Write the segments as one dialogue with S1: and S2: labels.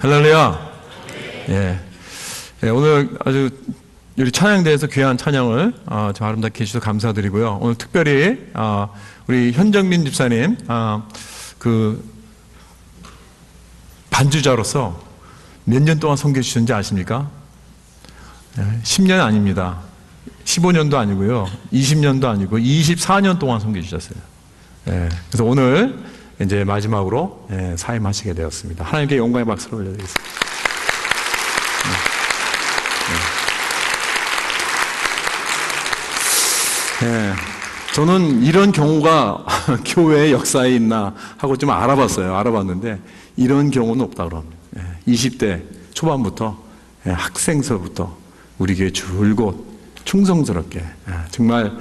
S1: 할렐루야. 예. 예, 오늘 아주 우리 찬양대에서 귀한 찬양을 좀 아름답게 해주셔서 감사드리고요. 오늘 특별히 우리 현정민 집사님 그 반주자로서 몇 년 동안 섬겨 주셨는지 아십니까? 10년 아닙니다. 15년도 아니고요. 20년도 아니고 24년 동안 섬겨 주셨어요. 예, 그래서 오늘 이제 마지막으로 사임하시게 되었습니다. 하나님께 영광의 박수를 올려드리겠습니다. 저는 이런 경우가 교회 역사에 있나 하고 좀 알아봤는데 이런 경우는 없다고 합니다. 20대 초반부터 학생서부터 우리 교회 줄곧 충성스럽게 정말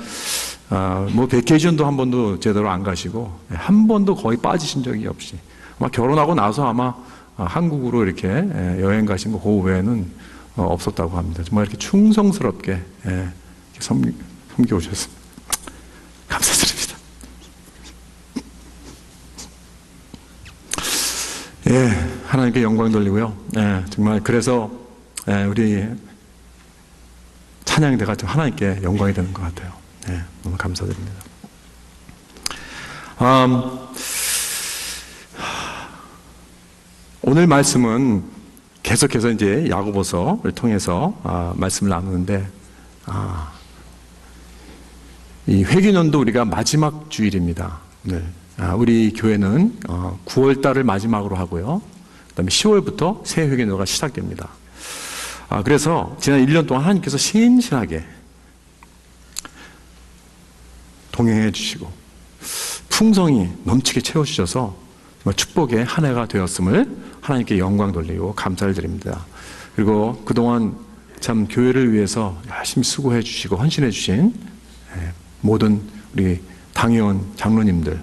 S1: 뭐 베케이션도 한 번도 제대로 안 가시고 한 번도 거의 빠지신 적이 없이 아마 결혼하고 나서 아마 한국으로 이렇게 여행 가신 거 그 외에는 없었다고 합니다. 정말 이렇게 충성스럽게 섬겨 오셨습니다. 감사드립니다. 하나님께 영광 돌리고요. 정말 그래서 우리 찬양대가 좀 하나님께 영광이 되는 것 같아요. 너무 감사드립니다. 오늘 말씀은 계속해서 이제 야고보서를 통해서 말씀을 나누는데 이 회개년도 우리가 마지막 주일입니다. 네. 우리 교회는 9월달을 마지막으로 하고요. 그 다음에 10월부터 새 회개년도가 시작됩니다. 그래서 지난 1년 동안 하나님께서 신실하게 동행해 주시고 풍성이 넘치게 채워주셔서 정말 축복의 한 해가 되었음을 하나님께 영광 돌리고 감사를 드립니다. 그리고 그동안 참 교회를 위해서 열심히 수고해 주시고 헌신해 주신 모든 우리 당회원 장로님들,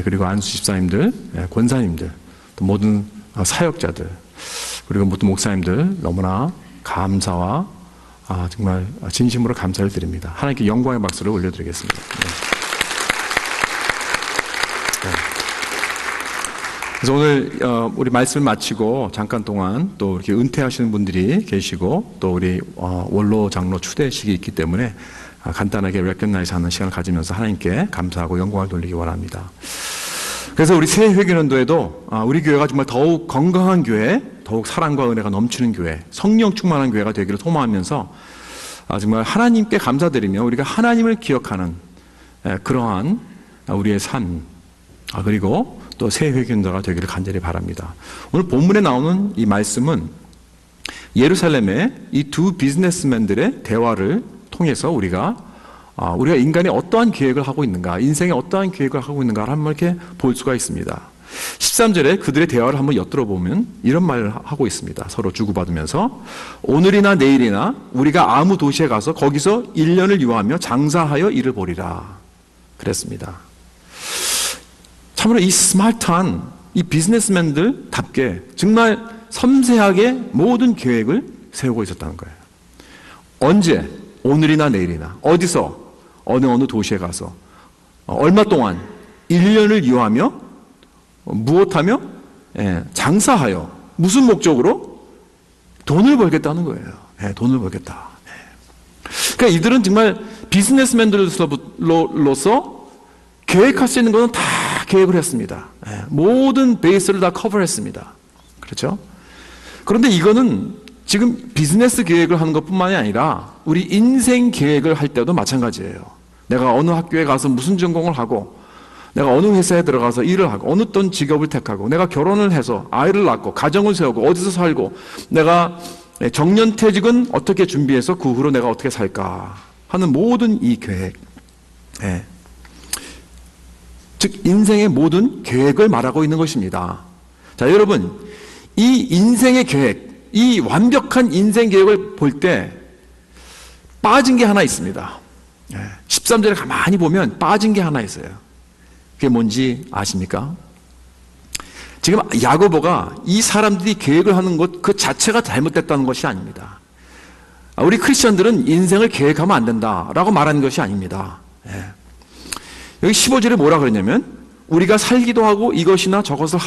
S1: 그리고 안수 집사님들, 권사님들, 또 모든 사역자들, 그리고 모든 목사님들 너무나 감사와 정말 진심으로 감사를 드립니다. 하나님께 영광의 박수를 올려드리겠습니다. 그래서 오늘 우리 말씀을 마치고 잠깐 동안 또 이렇게 은퇴하시는 분들이 계시고 또 우리 원로 장로 추대식이 있기 때문에 간단하게 레코나이즈 하는 시간을 가지면서 하나님께 감사하고 영광을 돌리기 원합니다. 그래서 우리 새 회개년도에도 우리 교회가 정말 더욱 건강한 교회, 더욱 사랑과 은혜가 넘치는 교회, 성령 충만한 교회가 되기를 소망하면서 정말 하나님께 감사드리며 우리가 하나님을 기억하는 그러한 우리의 삶, 그리고 또 새 회개년도가 되기를 간절히 바랍니다. 오늘 본문에 나오는 이 말씀은 예루살렘의 이 두 비즈니스맨들의 대화를 통해서 우리가 인간이 어떠한 계획을 하고 있는가, 인생에 어떠한 계획을 하고 있는가를 한번 이렇게 볼 수가 있습니다. 13절에 그들의 대화를 한번 엿들어보면 이런 말을 하고 있습니다. 서로 주고받으면서 오늘이나 내일이나 우리가 아무 도시에 가서 거기서 1년을 유하며 장사하여 이를 보리라 그랬습니다. 참으로 이 스마트한 이 비즈니스맨들답게 정말 섬세하게 모든 계획을 세우고 있었다는 거예요. 언제? 오늘이나 내일이나 어디서 어느 도시에 가서 얼마 동안 1년을 유하며 무엇하며 장사하여 무슨 목적으로? 돈을 벌겠다는 거예요. 돈을 벌겠다. 그러니까 이들은 정말 비즈니스맨들로서 계획할 수 있는 것은 다 계획을 했습니다. 모든 베이스를 다 커버했습니다. 그렇죠? 그런데 이거는 지금 비즈니스 계획을 하는 것뿐만이 아니라 우리 인생 계획을 할 때도 마찬가지예요. 내가 어느 학교에 가서 무슨 전공을 하고, 내가 어느 회사에 들어가서 일을 하고, 어느 어떤 직업을 택하고, 내가 결혼을 해서 아이를 낳고 가정을 세우고 어디서 살고, 내가 정년퇴직은 어떻게 준비해서 그 후로 내가 어떻게 살까 하는 모든 이 계획, 즉 인생의 모든 계획을 말하고 있는 것입니다. 자, 여러분, 이 인생의 계획, 이 완벽한 인생 계획을 볼 때 빠진 게 하나 있습니다. 13절에 가만히 보면 빠진 게 하나 있어요. 그게 뭔지 아십니까? 지금 야고보가 이 사람들이 계획을 하는 것 그 자체가 잘못됐다는 것이 아닙니다. 우리 크리스천들은 인생을 계획하면 안 된다라고 말하는 것이 아닙니다. 여기 15절에 뭐라 그랬냐면 우리가 살기도 하고 이것이나 저것을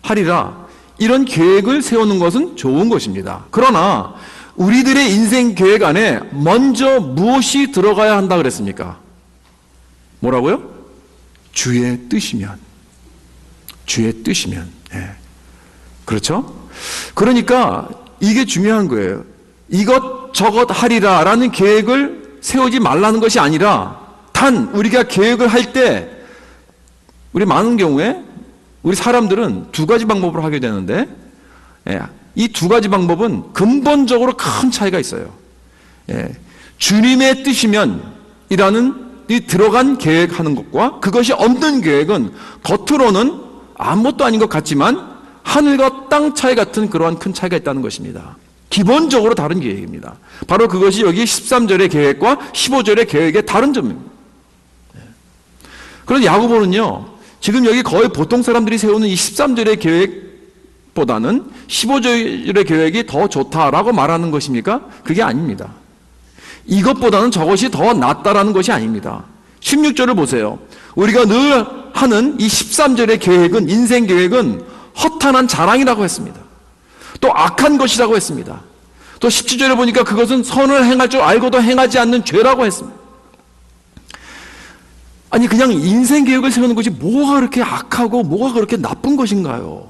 S1: 하리라 이런 계획을 세우는 것은 좋은 것입니다. 그러나 우리들의 인생 계획 안에 먼저 무엇이 들어가야 한다 그랬습니까? 뭐라고요? 주의 뜻이면. 주의 뜻이면. 예. 그렇죠? 그러니까 이게 중요한 거예요. 이것저것 하리라 라는 계획을 세우지 말라는 것이 아니라 단 우리가 계획을 할 때 우리 많은 경우에 우리 사람들은 두 가지 방법으로 하게 되는데 이 두 가지 방법은 근본적으로 큰 차이가 있어요. 주님의 뜻이면 이라는 이 들어간 계획하는 것과 그것이 없는 계획은 겉으로는 아무것도 아닌 것 같지만 하늘과 땅 차이 같은 그러한 큰 차이가 있다는 것입니다. 기본적으로 다른 계획입니다. 바로 그것이 여기 13절의 계획과 15절의 계획의 다른 점입니다. 그런데 야고보는요, 지금 여기 거의 보통 사람들이 세우는 이 13절의 계획보다는 15절의 계획이 더 좋다라고 말하는 것입니까? 그게 아닙니다. 이것보다는 저것이 더 낫다라는 것이 아닙니다. 16절을 보세요. 우리가 늘 하는 이 13절의 계획은, 인생 계획은 허탄한 자랑이라고 했습니다. 또 악한 것이라고 했습니다. 또 17절에 보니까 그것은 선을 행할 줄 알고도 행하지 않는 죄라고 했습니다. 아니 그냥 인생 계획을 세우는 것이 뭐가 그렇게 악하고 뭐가 그렇게 나쁜 것인가요?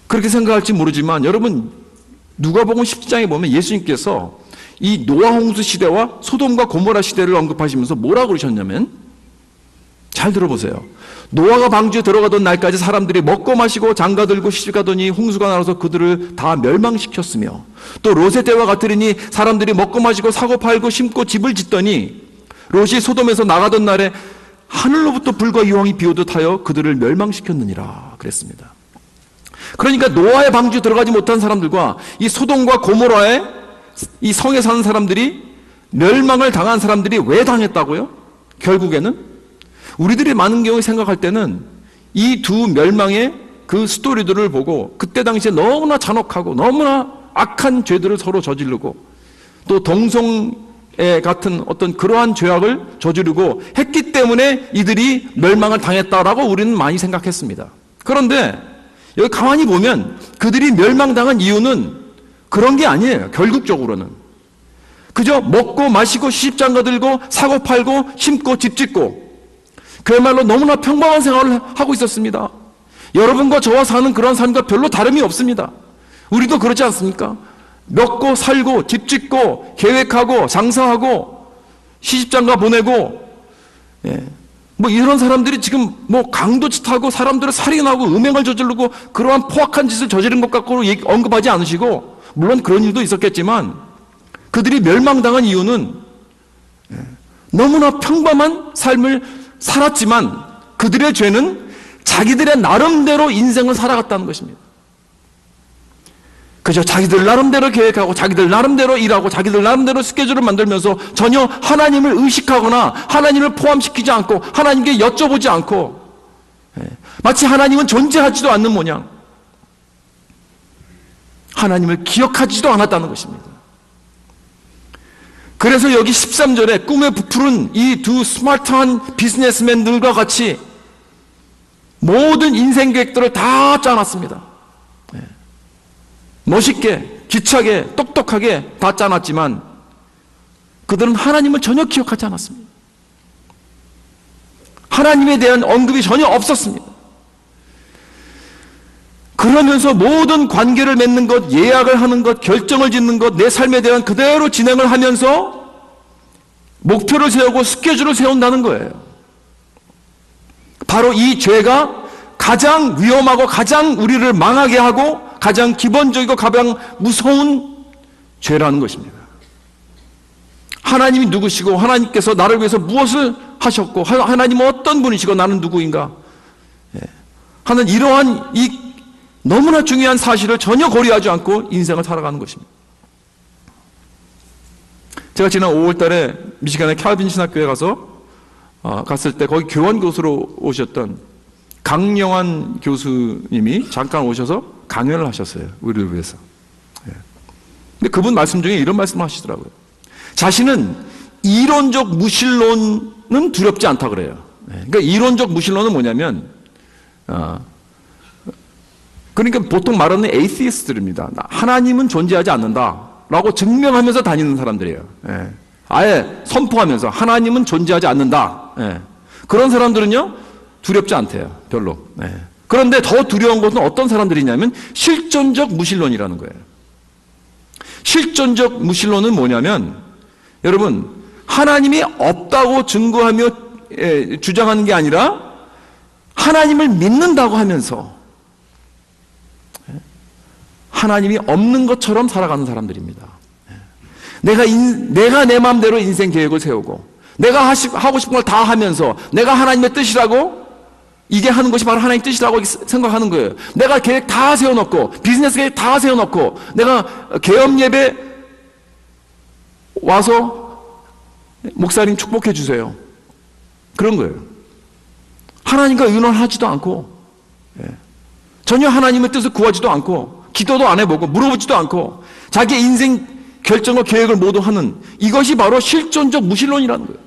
S1: 그렇게 생각할지 모르지만 여러분 누가복음 17장에 보면 예수님께서 이 노아 홍수 시대와 소돔과 고모라 시대를 언급하시면서 뭐라고 그러셨냐면, 잘 들어보세요. 노아가 방주에 들어가던 날까지 사람들이 먹고 마시고 장가들고 시집가더니 홍수가 나서 그들을 다 멸망시켰으며, 또 롯의 때와 같으리니 사람들이 먹고 마시고 사고 팔고 심고 집을 짓더니 롯이 소돔에서 나가던 날에 하늘로부터 불과 유황이 비오듯 하여 그들을 멸망시켰느니라 그랬습니다. 그러니까 노아의 방주에 들어가지 못한 사람들과 이 소돔과 고모라의 이 성에 사는 사람들이 멸망을 당한 사람들이 왜 당했다고요? 결국에는 우리들이 많은 경우에 생각할 때는 이 두 멸망의 그 스토리들을 보고 그때 당시에 너무나 잔혹하고 너무나 악한 죄들을 서로 저지르고 또 동성애 같은 어떤 그러한 죄악을 저지르고 했기 때문에 이들이 멸망을 당했다라고 우리는 많이 생각했습니다. 그런데 여기 가만히 보면 그들이 멸망당한 이유는 그런 게 아니에요. 결국적으로는 그저 먹고 마시고 시집장가 들고 사고 팔고 심고 집 짓고 그야말로 너무나 평범한 생활을 하고 있었습니다. 여러분과 저와 사는 그런 삶과 별로 다름이 없습니다. 우리도 그렇지 않습니까? 먹고 살고 집 짓고 계획하고 장사하고 시집장가 보내고 뭐 이런 사람들이 지금 뭐 강도짓 하고 사람들을 살인하고 음행을 저지르고 그러한 포악한 짓을 저지른 것 갖고 언급하지 않으시고, 물론 그런 일도 있었겠지만 그들이 멸망당한 이유는 너무나 평범한 삶을 살았지만 그들의 죄는 자기들의 나름대로 인생을 살아갔다는 것입니다. 그저 자기들 나름대로 계획하고 자기들 나름대로 일하고 자기들 나름대로 스케줄을 만들면서 전혀 하나님을 의식하거나 하나님을 포함시키지 않고 하나님께 여쭤보지 않고 마치 하나님은 존재하지도 않는 모양 하나님을 기억하지도 않았다는 것입니다. 그래서 여기 13절에 꿈에 부풀은 이 두 스마트한 비즈니스맨들과 같이 모든 인생 계획들을 다 짜놨습니다. 멋있게, 기차게, 똑똑하게 다 짜놨지만 그들은 하나님을 전혀 기억하지 않았습니다. 하나님에 대한 언급이 전혀 없었습니다. 그러면서 모든 관계를 맺는 것, 예약을 하는 것, 결정을 짓는 것, 내 삶에 대한 그대로 진행을 하면서 목표를 세우고 스케줄을 세운다는 거예요. 바로 이 죄가 가장 위험하고 가장 우리를 망하게 하고 가장 기본적이고 가장 무서운 죄라는 것입니다. 하나님이 누구시고 하나님께서 나를 위해서 무엇을 하셨고 하나님은 어떤 분이시고 나는 누구인가 하는 이러한 이 너무나 중요한 사실을 전혀 고려하지 않고 인생을 살아가는 것입니다. 제가 지난 5월 달에 미시간의 캘빈 신학교에 갔을 때 거기 교원 교수로 오셨던 강영환 교수님이 잠깐 오셔서 강연을 하셨어요. 우리를 위해서. 근데 그분 말씀 중에 이런 말씀을 하시더라고요. 자신은 이론적 무신론은 두렵지 않다 그래요. 그러니까 이론적 무신론은 뭐냐면 그러니까 보통 말하는 에이시스트들입니다. 하나님은 존재하지 않는다라고 증명하면서 다니는 사람들이에요. 예. 아예 선포하면서 하나님은 존재하지 않는다. 예. 그런 사람들은요 두렵지 않대요. 별로. 예. 그런데 더 두려운 것은 어떤 사람들이냐면 실존적 무신론이라는 거예요. 실존적 무신론은 뭐냐면 여러분 하나님이 없다고 증거하며 주장하는 게 아니라 하나님을 믿는다고 하면서 하나님이 없는 것처럼 살아가는 사람들입니다. 내가 내 마음대로 인생 계획을 세우고 내가 하고 싶은 걸 다 하면서 내가 하나님의 뜻이라고 이게 하는 것이 바로 하나님의 뜻이라고 생각하는 거예요. 내가 계획 다 세워놓고 비즈니스 계획 다 세워놓고 내가 개업 예배 와서 목사님 축복해 주세요. 그런 거예요. 하나님과 의논하지도 않고 전혀 하나님의 뜻을 구하지도 않고 기도도 안 해보고 물어보지도 않고 자기 인생 결정과 계획을 모두 하는 이것이 바로 실존적 무신론이라는 거예요.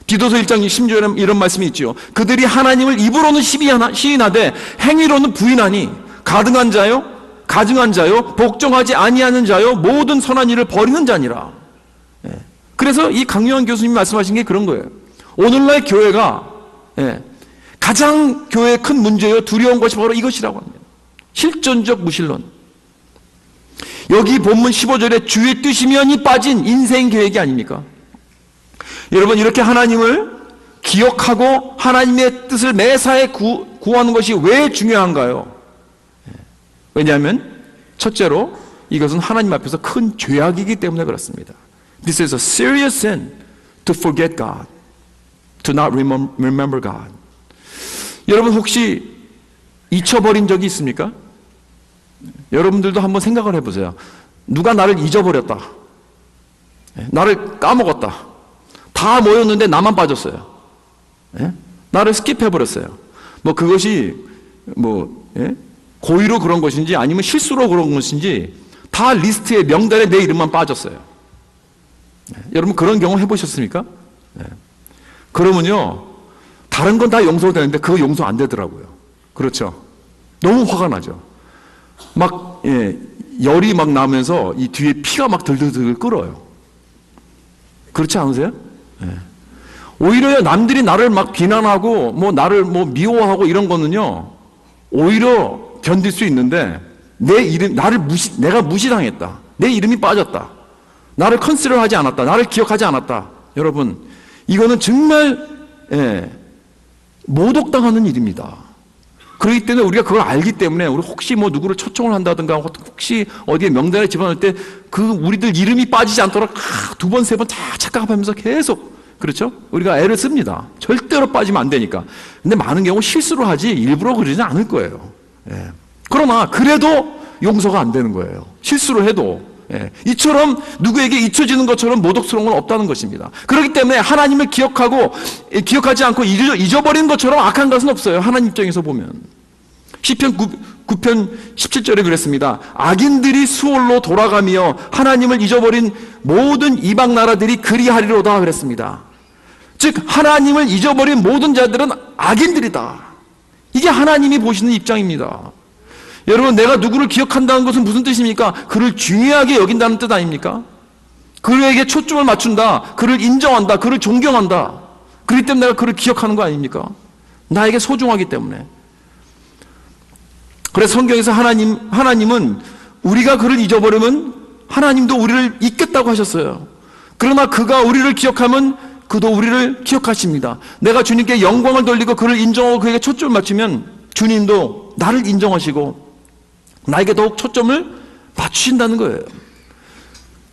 S1: 디도서 1장 16절에 이런 말씀이 있죠. 그들이 하나님을 입으로는 시인하되 행위로는 부인하니 가증한 자요 복종하지 아니하는 자요 모든 선한 일을 버리는 자니라. 그래서 이 강요한 교수님이 말씀하신 게 그런 거예요. 오늘날 교회가 가장 교회의 큰 문제요 두려운 것이 바로 이것이라고 합니다. 실존적 무신론. 여기 본문 15절에 주의 뜻이면이 빠진 인생 계획이 아닙니까? 여러분 이렇게 하나님을 기억하고 하나님의 뜻을 매사에 구하는 것이 왜 중요한가요? 왜냐하면 첫째로 이것은 하나님 앞에서 큰 죄악이기 때문에 그렇습니다. This is a serious sin to forget God, to not remember God. 여러분 혹시 잊혀버린 적이 있습니까? 여러분들도 한번 생각을 해보세요. 누가 나를 잊어버렸다. 나를 까먹었다. 다 모였는데 나만 빠졌어요. 나를 스킵해버렸어요. 그것이 고의로 그런 것인지 아니면 실수로 그런 것인지 다 리스트에 명단에 내 이름만 빠졌어요. 여러분 그런 경험 해보셨습니까? 그러면요 다른 건 다 용서가 되는데 그거 용서 안 되더라고요. 그렇죠? 너무 화가 나죠. 열이 막 나면서 이 뒤에 피가 막 들들들 끓어요. 그렇지 않으세요? 오히려 남들이 나를 막 비난하고 나를 미워하고 이런 거는요 오히려 견딜 수 있는데 내가 무시당했다. 내 이름이 빠졌다. 나를 컨시더하지 않았다. 나를 기억하지 않았다. 여러분 이거는 정말 모독당하는 일입니다. 그렇기 때문에 우리가 그걸 알기 때문에 우리 혹시 누구를 초청을 한다든가 혹시 어디에 명단에 집어넣을 때 우리들 이름이 빠지지 않도록 두 번, 세 번 착각하면서 계속 그렇죠? 우리가 애를 씁니다. 절대로 빠지면 안 되니까. 근데 많은 경우 실수로 하지 일부러 그러지는 않을 거예요. 그러나 그래도 용서가 안 되는 거예요. 실수로 해도. 이처럼 누구에게 잊혀지는 것처럼 모독스러운 건 없다는 것입니다. 그렇기 때문에 하나님을 기억하지 않고 잊어버리는 것처럼 악한 것은 없어요. 하나님 입장에서 보면. 시편 9편 17절에 그랬습니다. 악인들이 수월로 돌아가며 하나님을 잊어버린 모든 이방 나라들이 그리하리로다 그랬습니다. 즉 하나님을 잊어버린 모든 자들은 악인들이다. 이게 하나님이 보시는 입장입니다. 여러분 내가 누구를 기억한다는 것은 무슨 뜻입니까? 그를 중요하게 여긴다는 뜻 아닙니까? 그에게 초점을 맞춘다. 그를 인정한다. 그를 존경한다. 그렇기 때문에 내가 그를 기억하는 거 아닙니까? 나에게 소중하기 때문에. 그래서 성경에서 하나님은 우리가 그를 잊어버리면 하나님도 우리를 잊겠다고 하셨어요. 그러나 그가 우리를 기억하면 그도 우리를 기억하십니다. 내가 주님께 영광을 돌리고 그를 인정하고 그에게 초점을 맞추면 주님도 나를 인정하시고 나에게 더욱 초점을 맞추신다는 거예요.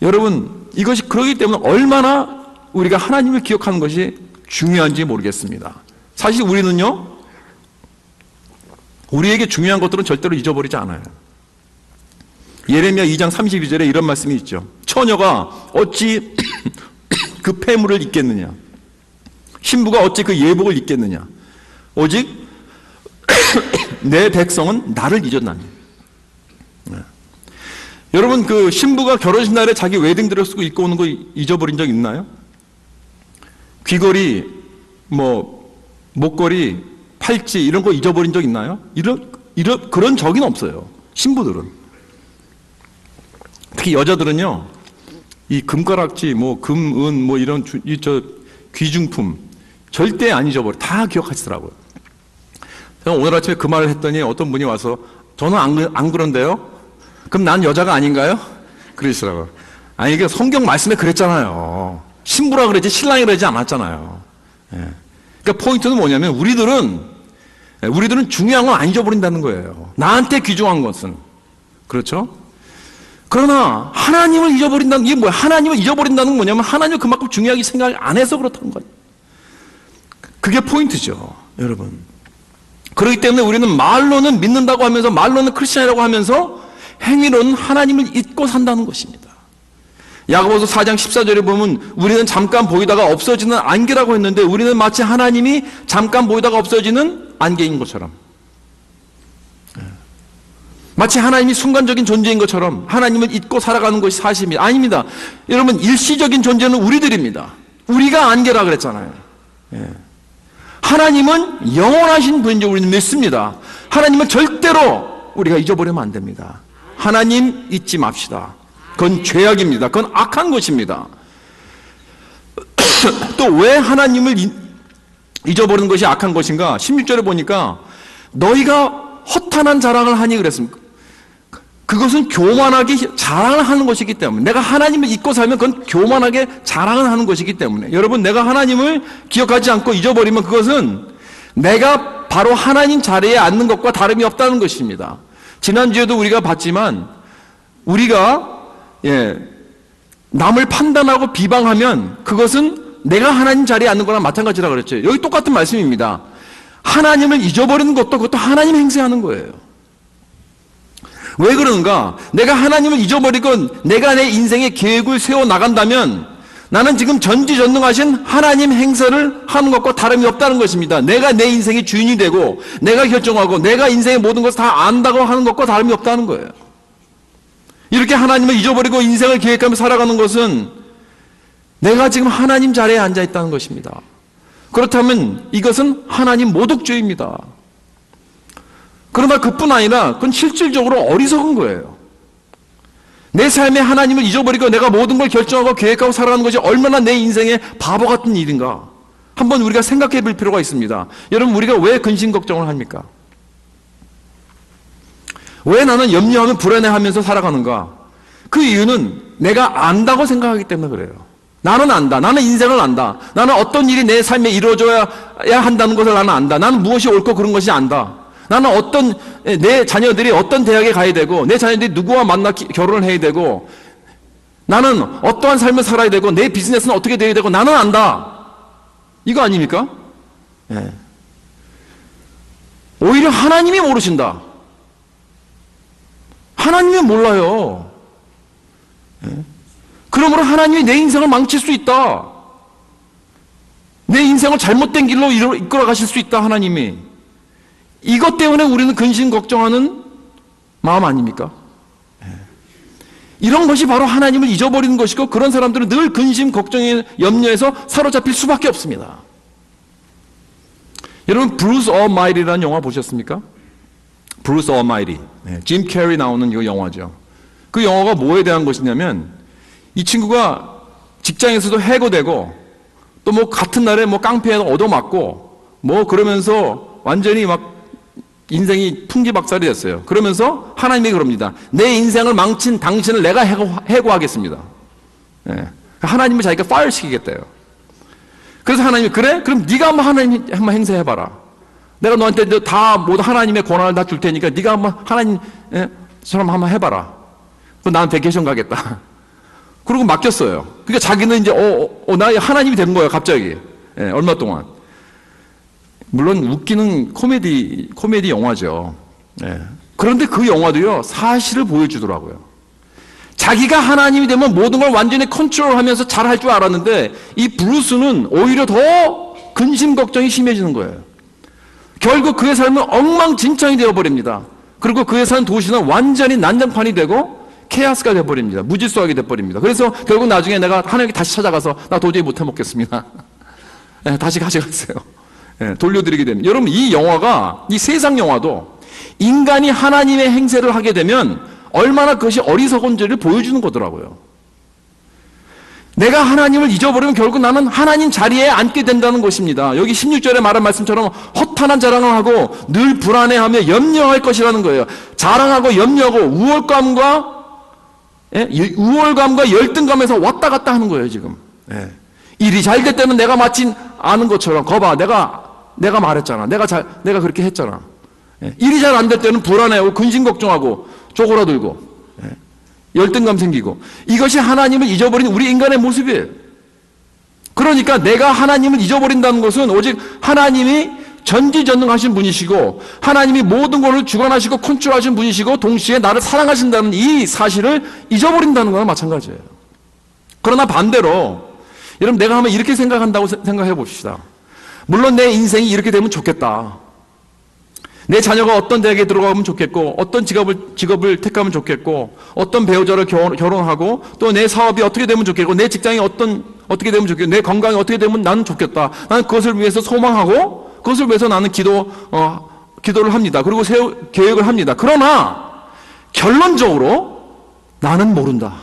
S1: 여러분 이것이 그러기 때문에 얼마나 우리가 하나님을 기억하는 것이 중요한지 모르겠습니다. 사실 우리는요 우리에게 중요한 것들은 절대로 잊어버리지 않아요. 예레미야 2장 32절에 이런 말씀이 있죠. 처녀가 어찌 그 폐물을 잊겠느냐, 신부가 어찌 그 예복을 잊겠느냐, 오직 내 백성은 나를 잊었나니. 여러분 그 신부가 결혼식 날에 자기 웨딩드레스 쓰고 입고 오는 거 잊어버린 적 있나요? 귀걸이, 목걸이, 팔찌 이런 거 잊어버린 적 있나요? 그런 적은 없어요. 신부들은. 특히 여자들은요, 이 금가락지, 뭐, 금, 은, 뭐, 이런, 귀중품, 절대 안 잊어버려. 다 기억하시더라고요. 제가 오늘 아침에 그 말을 했더니 어떤 분이 와서, 저는 안 그런데요? 그럼 난 여자가 아닌가요? 그러시더라고요. 아니, 이게 성경 말씀에 그랬잖아요. 신부라 그러지, 신랑이 그러지 않았잖아요. 예. 그러니까 포인트는 뭐냐면, 우리들은 중요한 건 안 잊어버린다는 거예요. 나한테 귀중한 것은. 그렇죠? 그러나 하나님을 잊어버린다는 게 뭐야? 하나님을 잊어버린다는 건 뭐냐면 하나님을 그만큼 중요하게 생각 안 해서 그렇다는 거예요. 그게 포인트죠, 여러분. 그렇기 때문에 우리는 말로는 믿는다고 하면서, 말로는 크리스찬이라고 하면서 행위로는 하나님을 잊고 산다는 것입니다. 야고보서 4장 14절에 보면 우리는 잠깐 보이다가 없어지는 안개라고 했는데, 우리는 마치 하나님이 잠깐 보이다가 없어지는 안개인 것처럼, 마치 하나님이 순간적인 존재인 것처럼 하나님을 잊고 살아가는 것이 사실입니다. 아닙니다. 여러분, 일시적인 존재는 우리들입니다. 우리가 안개라 그랬잖아요. 예. 하나님은 영원하신 분인 줄 우리는 믿습니다. 하나님은 절대로 우리가 잊어버리면 안 됩니다. 하나님 잊지 맙시다. 그건 죄악입니다. 그건 악한 것입니다. 또 왜 하나님을 잊어버리는 것이 악한 것인가? 16절에 보니까 너희가 허탄한 자랑을 하니 그랬습니다. 그것은 교만하게 자랑을 하는 것이기 때문에, 내가 하나님을 잊고 살면 그건 교만하게 자랑을 하는 것이기 때문에, 여러분, 내가 하나님을 기억하지 않고 잊어버리면 그것은 내가 바로 하나님 자리에 앉는 것과 다름이 없다는 것입니다. 지난주에도 우리가 봤지만, 우리가 남을 판단하고 비방하면 그것은 내가 하나님 자리에 앉는 거랑 마찬가지라 그랬죠. 여기 똑같은 말씀입니다. 하나님을 잊어버리는 것도 그것도 하나님 행세하는 거예요. 왜 그러는가? 내가 하나님을 잊어버리고 내가 내 인생의 계획을 세워나간다면 나는 지금 전지전능하신 하나님 행사를 하는 것과 다름이 없다는 것입니다. 내가 내 인생의 주인이 되고 내가 결정하고 내가 인생의 모든 것을 다 안다고 하는 것과 다름이 없다는 거예요. 이렇게 하나님을 잊어버리고 인생을 계획하며 살아가는 것은 내가 지금 하나님 자리에 앉아있다는 것입니다. 그렇다면 이것은 하나님 모독죄입니다. 그러나 그뿐 아니라 그건 실질적으로 어리석은 거예요. 내 삶에 하나님을 잊어버리고 내가 모든 걸 결정하고 계획하고 살아가는 것이 얼마나 내 인생의 바보 같은 일인가, 한번 우리가 생각해 볼 필요가 있습니다. 여러분, 우리가 왜 근심 걱정을 합니까? 왜 나는 염려하면 불안해하면서 살아가는가? 그 이유는 내가 안다고 생각하기 때문에 그래요. 나는 안다. 나는 인생을 안다. 나는 어떤 일이 내 삶에 이루어져야 한다는 것을 나는 안다. 나는 무엇이 옳고 그런 것이 안다. 나는 내 자녀들이 어떤 대학에 가야 되고, 내 자녀들이 누구와 만나 결혼을 해야 되고, 나는 어떠한 삶을 살아야 되고, 내 비즈니스는 어떻게 돼야 되고, 나는 안다. 이거 아닙니까? 예. 오히려 하나님이 모르신다. 하나님이 몰라요. 예. 그러므로 하나님이 내 인생을 망칠 수 있다. 내 인생을 잘못된 길로 이끌어 가실 수 있다, 하나님이. 이것 때문에 우리는 근심 걱정하는 마음 아닙니까? 이런 것이 바로 하나님을 잊어버리는 것이고, 그런 사람들은 늘 근심 걱정의 염려에서 사로잡힐 수밖에 없습니다. 여러분, 브루스 어마이리라는 영화 보셨습니까? 브루스 어마이리, 짐 캐리 나오는 이 영화죠. 그 영화가 뭐에 대한 것이냐면, 이 친구가 직장에서도 해고되고 또 뭐 같은 날에 뭐 깡패에 얻어맞고 뭐 그러면서 완전히 막 인생이 풍지박살이 됐어요. 그러면서 하나님이 그럽니다. 내 인생을 망친 당신을 내가 해고하겠습니다. 예. 하나님을 자기가 파일 시키겠대요. 그래서 하나님이, 그래? 그럼 네가 한번 행세해봐라. 내가 너한테 다 모두 하나님의 권한을 다 줄 테니까 네가 한번 하나님처럼 한번 해봐라. 그럼 나는 베케이션 가겠다. 그리고 맡겼어요. 그러니까 자기는 이제 나 하나님이 된 거예요, 갑자기. 예, 얼마 동안. 물론 웃기는 코미디 영화죠. 예. 그런데 그 영화도요, 사실을 보여주더라고요. 자기가 하나님이 되면 모든 걸 완전히 컨트롤하면서 잘할 줄 알았는데, 이 브루스는 오히려 더 근심 걱정이 심해지는 거예요. 결국 그의 삶은 엉망진창이 되어버립니다. 그리고 그의 사는 도시는 완전히 난장판이 되고 케아스가 되어버립니다. 무질서하게 되어버립니다. 그래서 결국 나중에 내가 하나님께 다시 찾아가서 나 도저히 못해 먹겠습니다. 네, 다시 가져갔어요. 네, 돌려드리게 됩니다. 여러분, 이 영화가, 이 세상 영화도 인간이 하나님의 행세를 하게 되면 얼마나 그것이 어리석은지를 보여주는 거더라고요. 내가 하나님을 잊어버리면 결국 나는 하나님 자리에 앉게 된다는 것입니다. 여기 16절에 말한 말씀처럼 허탄한 자랑을 하고 늘 불안해하며 염려할 것이라는 거예요. 자랑하고 염려하고 우월감과 열등감에서 왔다 갔다 하는 거예요, 지금. 일이 잘 될 때는 내가 마치 아는 것처럼, 거봐, 내가 말했잖아. 내가 그렇게 했잖아. 일이 잘 안 될 때는 불안해하고 근심 걱정하고 쪼그라들고 열등감 생기고, 이것이 하나님을 잊어버린 우리 인간의 모습이에요. 그러니까 내가 하나님을 잊어버린다는 것은 오직 하나님이 전지전능하신 분이시고 하나님이 모든 것을 주관하시고 컨트롤하신 분이시고 동시에 나를 사랑하신다는 이 사실을 잊어버린다는 거나 마찬가지예요. 그러나 반대로 여러분, 내가 한번 이렇게 생각한다고 생각해 봅시다. 물론 내 인생이 이렇게 되면 좋겠다. 내 자녀가 어떤 대학에 들어가면 좋겠고, 어떤 직업을 택하면 좋겠고, 어떤 배우자를 결혼하고, 또 내 사업이 어떻게 되면 좋겠고, 내 직장이 어떻게 되면 좋겠고, 내 건강이 어떻게 되면 나는 좋겠다. 나는 그것을 위해서 소망하고, 그것을 위해서 나는 기도를 합니다. 그리고 계획을 합니다. 그러나 결론적으로 나는 모른다.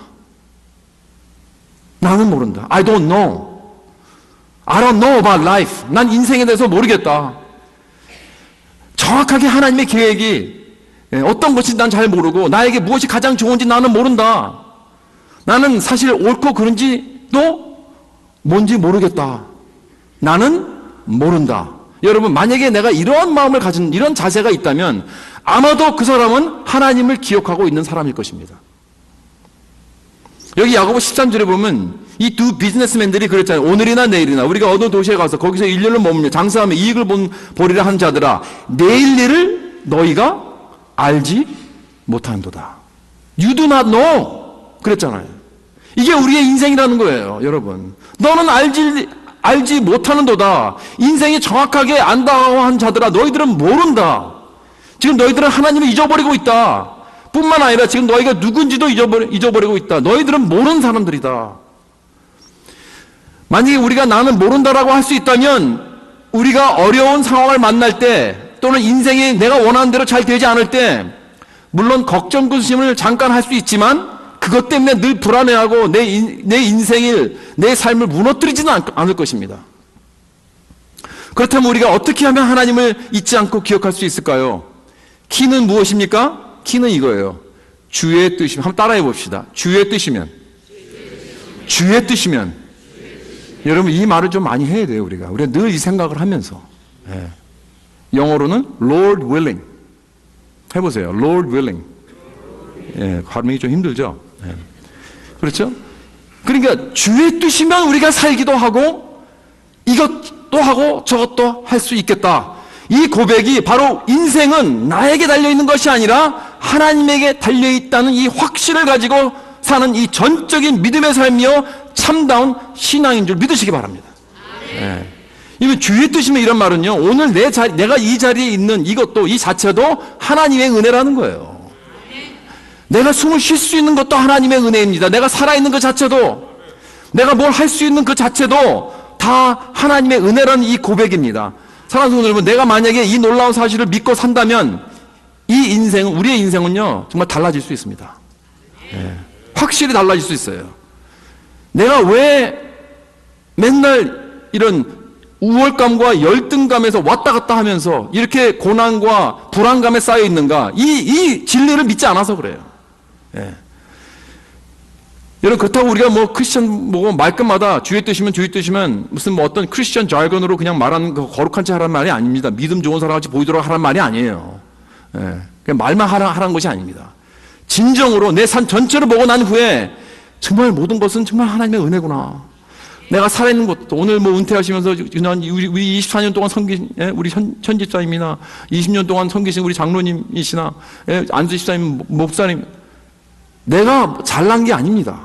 S1: 나는 모른다. I don't know. I don't know about life. 난 인생에 대해서 모르겠다. 정확하게 하나님의 계획이 어떤 것인지 난 잘 모르고 나에게 무엇이 가장 좋은지 나는 모른다. 나는 사실 옳고 그른지도 뭔지 모르겠다. 나는 모른다. 여러분, 만약에 내가 이런 마음을 가진, 이런 자세가 있다면 아마도 그 사람은 하나님을 기억하고 있는 사람일 것입니다. 여기 야고보 13절에 보면 이 두 비즈니스맨들이 그랬잖아요. 오늘이나 내일이나 우리가 어느 도시에 가서 거기서 일년을 머물며 장사하며 이익을 보리라 한 자들아, 내일 일을 너희가 알지 못한도다. You do not know. 그랬잖아요. 이게 우리의 인생이라는 거예요, 여러분. 너는 알지 못하는도다. 인생이 정확하게 안다고 한 자들아, 너희들은 모른다. 지금 너희들은 하나님을 잊어버리고 있다. 뿐만 아니라 지금 너희가 누군지도 잊어버리고 있다. 너희들은 모르는 사람들이다. 만약에 우리가 나는 모른다라고 할 수 있다면 우리가 어려운 상황을 만날 때 또는 인생이 내가 원하는 대로 잘 되지 않을 때 물론 걱정 근심을 잠깐 할 수 있지만 그것 때문에 늘 불안해하고 내 인생을, 내 삶을 무너뜨리지는 않을 것입니다. 그렇다면 우리가 어떻게 하면 하나님을 잊지 않고 기억할 수 있을까요? 키는 무엇입니까? 키는 이거예요. 주의 뜻이면. 한번 따라해 봅시다. 주의 뜻이면. 주의 뜻이면. 여러분, 이 말을 좀 많이 해야 돼요, 우리가 늘 이 생각을 하면서. 영어로는 Lord willing. 해보세요. Lord willing. 발음이 좀 힘들죠? 그렇죠? 그러니까 주의 뜻이면 우리가 살기도 하고 이것도 하고 저것도 할 수 있겠다. 이 고백이 바로 인생은 나에게 달려있는 것이 아니라 하나님에게 달려있다는 이 확신을 가지고 사는 이 전적인 믿음의 삶이요 참다운 신앙인 줄 믿으시기 바랍니다. 이면 주의 뜻이면 이런 말은요, 오늘 내가 이 자리에 있는 이것도, 이 자체도 하나님의 은혜라는 거예요. 내가 숨을 쉴 수 있는 것도 하나님의 은혜입니다. 내가 살아있는 그 자체도, 내가 뭘 할 수 있는 그 자체도 다 하나님의 은혜라는 이 고백입니다. 사랑하는 성도 여러분, 내가 만약에 이 놀라운 사실을 믿고 산다면 우리의 인생은요 정말 달라질 수 있습니다. 확실히 달라질 수 있어요. 내가 왜 맨날 이런 우월감과 열등감에서 왔다 갔다 하면서 이렇게 고난과 불안감에 쌓여 있는가? 이 진리를 믿지 않아서 그래요. 여러분, 그렇다고 우리가 크리스천 말끝마다 주의 뜻이면 무슨 어떤 크리스천 자르건으로 그냥 말하는 그 거룩한 체 하라는 말이 아닙니다. 믿음 좋은 사람같이 보이도록 하라는 말이 아니에요. 그냥 말만 하라는 것이 아닙니다. 진정으로 내 삶 전체를 보고 난 후에 정말 모든 것은 정말 하나님의 은혜구나. 내가 살아있는 것도, 오늘 은퇴하시면서 우리 24년 동안 섬긴 우리 현 집사님이나 20년 동안 섬기신 우리 장로님이시나 안수 집사님, 목사님, 내가 잘난 게 아닙니다.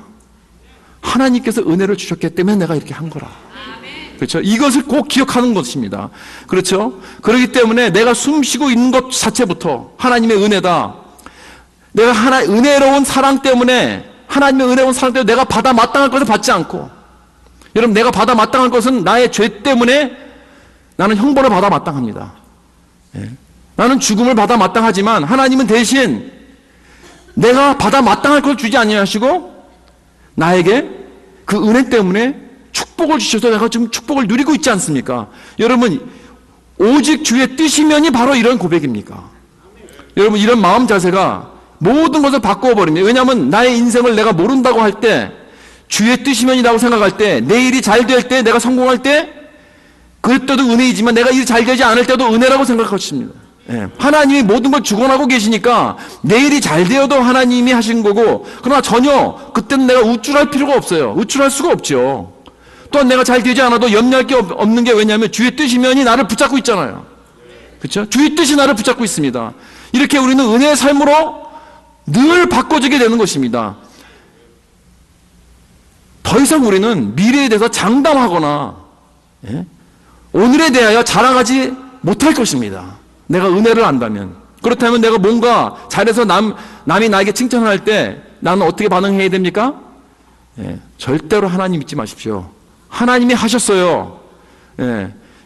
S1: 하나님께서 은혜를 주셨기 때문에 내가 이렇게 한 거라. 그렇죠? 이것을 꼭 기억하는 것입니다. 그렇죠? 그렇기 때문에 내가 숨 쉬고 있는 것 자체부터 하나님의 은혜다. 내가 은혜로운 사랑 때문에, 하나님의 은혜로운 사랑 때문에 내가 받아 마땅할 것을 받지 않고, 여러분, 내가 받아 마땅할 것은 나의 죄 때문에 나는 형벌을 받아 마땅합니다. 나는 죽음을 받아 마땅하지만 하나님은 대신 내가 받아 마땅할 것을 주지 아니하시고 나에게 그 은혜 때문에 축복을 주셔서 내가 지금 축복을 누리고 있지 않습니까? 여러분, 오직 주의 뜻이면이 바로 이런 고백입니까? 여러분, 이런 마음 자세가 모든 것을 바꾸어 버립니다. 왜냐하면 나의 인생을 내가 모른다고 할 때, 주의 뜻이면이라고 생각할 때, 내 일이 잘 될 때, 내가 성공할 때, 그때도 은혜이지만 내가 일이 잘 되지 않을 때도 은혜라고 생각할 것입니다. 예. 하나님이 모든 걸 주관하고 계시니까 내 일이 잘 되어도 하나님이 하신 거고, 그러나 전혀 그때는 내가 우쭐할 필요가 없어요. 우쭐할 수가 없죠. 또한 내가 잘 되지 않아도 염려할 게 없는 게 왜냐하면 주의 뜻이면이 나를 붙잡고 있잖아요. 그렇죠? 주의 뜻이 나를 붙잡고 있습니다. 이렇게 우리는 은혜의 삶으로 늘 바꿔지게 되는 것입니다. 더 이상 우리는 미래에 대해서 장담하거나 오늘에 대하여 자랑하지 못할 것입니다. 내가 은혜를 안다면. 그렇다면 내가 뭔가 잘해서 남이 나에게 칭찬을 할 때 나는 어떻게 반응해야 됩니까? 절대로 하나님 믿지 마십시오. 하나님이 하셨어요.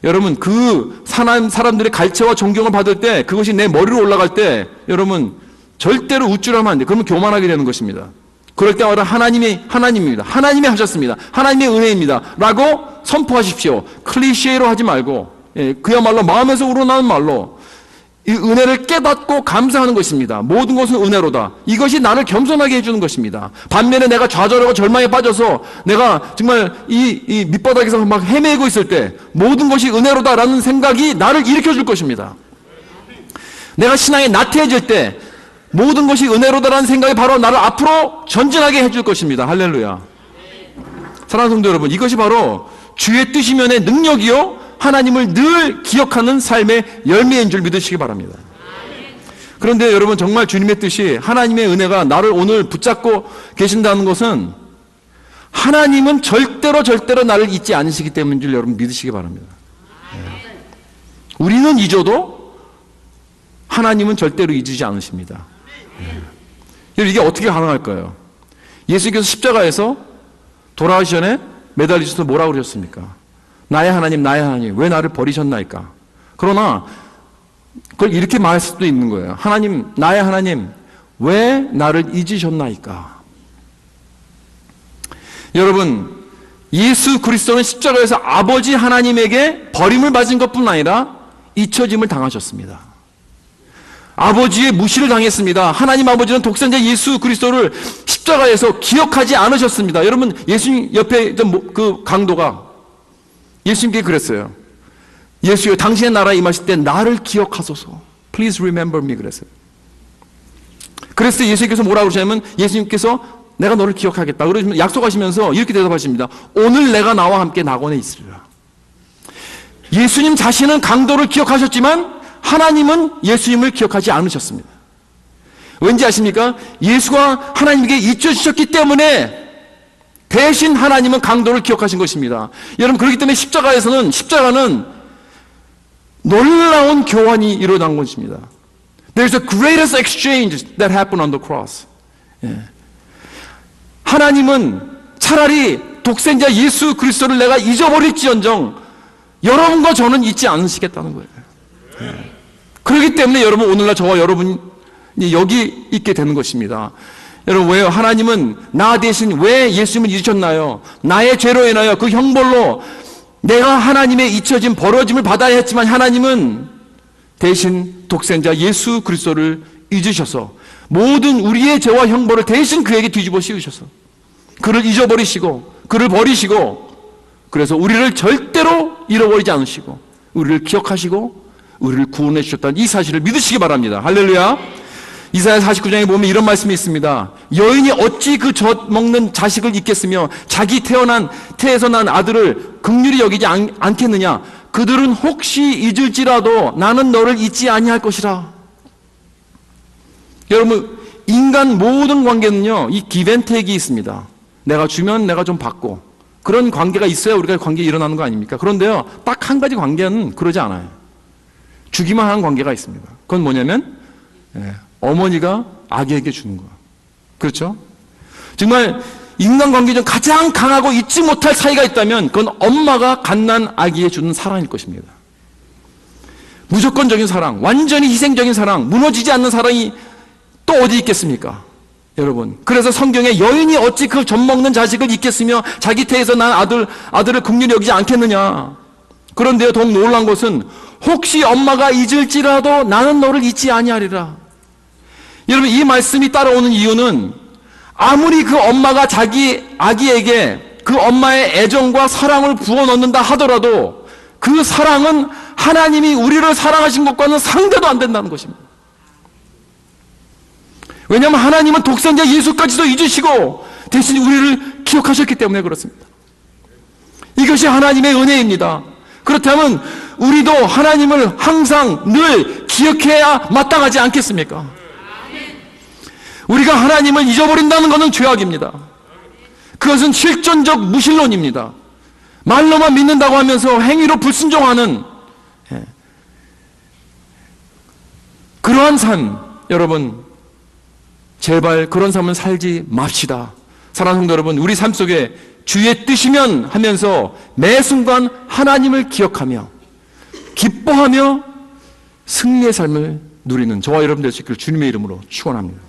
S1: 여러분, 그 사람들의 갈채와 존경을 받을 때, 그것이 내 머리로 올라갈 때, 여러분, 절대로 우쭐하면 안 돼요. 그러면 교만하게 되는 것입니다. 그럴 때마다 하나님입니다. 하나님이 하셨습니다. 하나님의 은혜입니다. 라고 선포하십시오. 클리셰로 하지 말고, 그야말로 마음에서 우러나는 말로, 이 은혜를 깨닫고 감사하는 것입니다. 모든 것은 은혜로다. 이것이 나를 겸손하게 해주는 것입니다. 반면에 내가 좌절하고 절망에 빠져서 내가 정말 이 밑바닥에서 막 헤매고 있을 때 모든 것이 은혜로다라는 생각이 나를 일으켜줄 것입니다. 내가 신앙에 나태해질 때 모든 것이 은혜로다라는 생각이 바로 나를 앞으로 전진하게 해줄 것입니다. 할렐루야. 사랑하는 성도 여러분, 이것이 바로 주의 뜻이면의 능력이요 하나님을 늘 기억하는 삶의 열매인 줄 믿으시기 바랍니다. 그런데 여러분, 정말 주님의 뜻이, 하나님의 은혜가 나를 오늘 붙잡고 계신다는 것은 하나님은 절대로 나를 잊지 않으시기 때문인 줄 여러분 믿으시기 바랍니다. 우리는 잊어도 하나님은 절대로 잊으지 않으십니다. 여러분, 이게 어떻게 가능할까요? 예수께서 십자가에서 돌아가시 전에 매달리셔서 뭐라고 그러셨습니까? 나의 하나님, 나의 하나님, 왜 나를 버리셨나이까? 그러나 그걸 이렇게 말할 수도 있는 거예요. 하나님, 나의 하나님, 왜 나를 잊으셨나이까? 여러분, 예수 그리스도는 십자가에서 아버지 하나님에게 버림을 받은 것뿐 아니라 잊혀짐을 당하셨습니다. 아버지의 무시를 당했습니다. 하나님 아버지는 독생자 예수 그리스도를 십자가에서 기억하지 않으셨습니다. 여러분, 예수님 옆에 있던 그 강도가 예수님께 그랬어요. 예수여, 당신의 나라에 임하실 때 나를 기억하소서. Please remember me 그랬어요. 그래서 예수님께서 뭐라고 그러시냐면, 예수님께서 내가 너를 기억하겠다 그러시면 약속하시면서 이렇게 대답하십니다. 오늘 내가 나와 함께 낙원에 있으리라. 예수님 자신은 강도를 기억하셨지만 하나님은 예수님을 기억하지 않으셨습니다. 왠지 아십니까? 예수가 하나님께 잊혀주셨기 때문에 대신 하나님은 강도를 기억하신 것입니다. 여러분, 그렇기 때문에 십자가는 놀라운 교환이 일어난 것입니다. There's a greatest exchange that happened on the cross. 하나님은 차라리 독생자 예수 그리스도를 내가 잊어버릴지언정 여러분과 저는 잊지 않으시겠다는 거예요. 그렇기 때문에 여러분, 오늘날 저와 여러분이 여기 있게 되는 것입니다. 여러분, 왜요? 하나님은 나 대신 왜 예수님을 잊으셨나요? 나의 죄로 인하여 그 형벌로 내가 하나님의 잊혀짐, 버려짐을 받아야 했지만 하나님은 대신 독생자 예수 그리스도를 잊으셔서 모든 우리의 죄와 형벌을 대신 그에게 뒤집어 씌우셔서 그를 잊어버리시고 그를 버리시고, 그래서 우리를 절대로 잃어버리지 않으시고 우리를 기억하시고 우리를 구원해 주셨다는 이 사실을 믿으시기 바랍니다. 할렐루야. 이사야 49장에 보면 이런 말씀이 있습니다. 여인이 어찌 그 젖 먹는 자식을 잊겠으며 자기 태에서 난 아들을 긍휼히 여기지 않겠느냐? 그들은 혹시 잊을지라도 나는 너를 잊지 아니할 것이라. 여러분, 인간 모든 관계는요, 이 기브앤테이크가 있습니다. 내가 주면 내가 좀 받고, 그런 관계가 있어야 우리가 관계가 일어나는 거 아닙니까? 그런데요, 딱 한 가지 관계는 그러지 않아요. 주기만 하는 관계가 있습니다. 그건 뭐냐면 어머니가 아기에게 주는 거예요. 그렇죠? 정말 인간관계 중 가장 강하고 잊지 못할 사이가 있다면 그건 엄마가 갓난 아기에 주는 사랑일 것입니다. 무조건적인 사랑, 완전히 희생적인 사랑, 무너지지 않는 사랑이 또 어디 있겠습니까? 여러분, 그래서 성경에 여인이 어찌 그 젖먹는 자식을 잊겠으며 자기 태에서 난 아들을 긍휼히 여기지 않겠느냐. 그런데요, 더욱 놀라운 것은 혹시 엄마가 잊을지라도 나는 너를 잊지 아니하리라. 여러분, 이 말씀이 따라오는 이유는 아무리 그 엄마가 자기 아기에게 그 엄마의 애정과 사랑을 부어넣는다 하더라도 그 사랑은 하나님이 우리를 사랑하신 것과는 상대도 안 된다는 것입니다. 왜냐하면 하나님은 독생자 예수까지도 잊으시고 대신 우리를 기억하셨기 때문에 그렇습니다. 이것이 하나님의 은혜입니다. 그렇다면 우리도 하나님을 항상 늘 기억해야 마땅하지 않겠습니까? 우리가 하나님을 잊어버린다는 것은 죄악입니다. 그것은 실존적 무신론입니다. 말로만 믿는다고 하면서 행위로 불순종하는 그러한 삶, 여러분 제발 그런 삶을 살지 맙시다. 사랑하는 성도 여러분, 우리 삶 속에 주의 뜻이면 하면서 매 순간 하나님을 기억하며 기뻐하며 승리의 삶을 누리는 저와 여러분 될 수 있기를 주님의 이름으로 축원합니다.